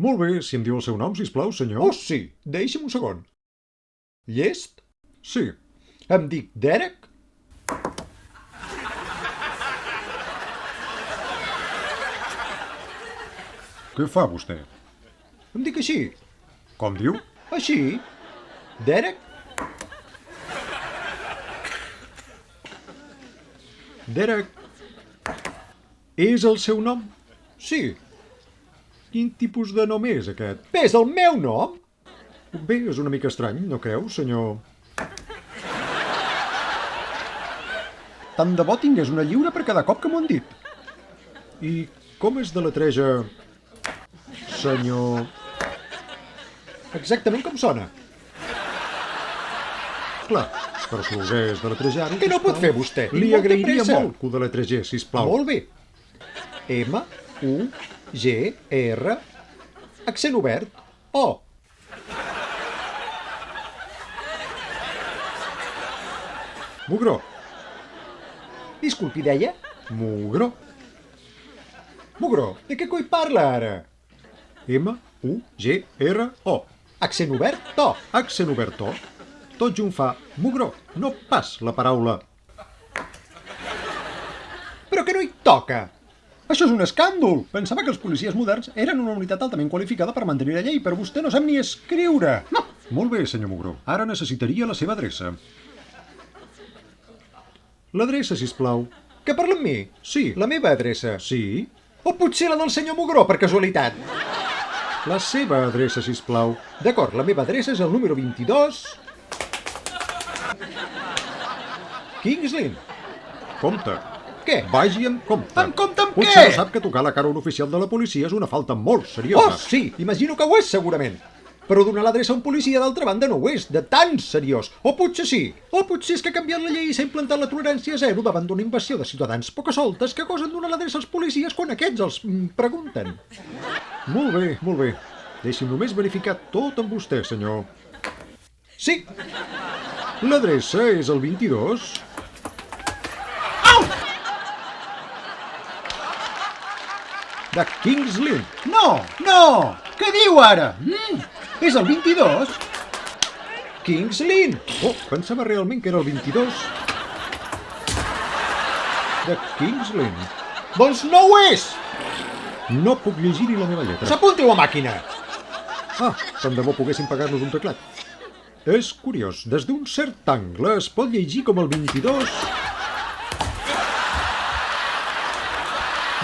Molt bé, si em diu el seu nom, sisplau, senyor. Oh, sí, deixa'm un segon. Llest? Sí. Em dic Derek. Què fa vostè? Em dic així. Com diu? Així. Derek. Derek. És el seu nom? Sí. Quin tipus de nom és aquest? Bé, és el meu nom. Bé, és una mica estrany, no creu, senyor? Tant de bo tingués una lliure per cada cop que m'ho han dit. I com és de letreja, senyor? Exactament com sona. Clar, però si volgués deletrejar-ho... Què no pot fer vostè? Tinc Li molta agrairia pressa. molt que ho deletregés, sisplau. Molt bé. M-U-G-R, accent obert, O. Mugró. Disculpi, deia? Mugró. Mugró, de què coi parla ara? M-U-G-R-O. Accent obert, to. Accent obert O. Tot junt fa mugró, no pas la paraula. Però que no hi toca. Això és un escàndol! Pensava que els policies moderns eren una unitat altament qualificada per mantenir la llei, però vostè no sap ni escriure. No. Molt bé, senyor Mugró. Ara necessitaria la seva adreça. L'adreça, sisplau. Que parla amb mi? Sí. La meva adreça. Sí? O potser la del senyor Mugró, per casualitat. La seva adreça, sisplau. D'acord, la meva adreça és el número 22... Kings Lynn. Compte. Què? Vagi amb compte. Amb compte amb Potser què? no sap que tocar la cara a un oficial de la policia és una falta molt Oh, seriosa. sí, imagino que ho és, segurament. Però donar l'adreça a un policia, d'altra banda, no ho és, de tan seriós. O potser sí. O potser és que ha canviat la llei i s'ha implantat la tolerància zero davant d'una invasió de ciutadans pocasoltes que gosen donar l'adreça als policies quan aquests els pregunten. Molt bé, molt bé. Deixi'm només verificar tot amb vostè, senyor. Sí, L'adreça és el 22... de Kings Lynn. No, no! Què diu ara? És el 22? Kings Lynn. Oh, pensava realment que era el 22... de Kings Lynn. Doncs no ho és! No puc llegir ni la meva lletra. S'apunti-ho a màquina. Ah, tant de bo poguéssim pagar-nos un teclat. És curiós, des d'un cert angle es pot llegir com el 22...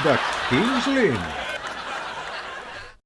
de Kings Lynn.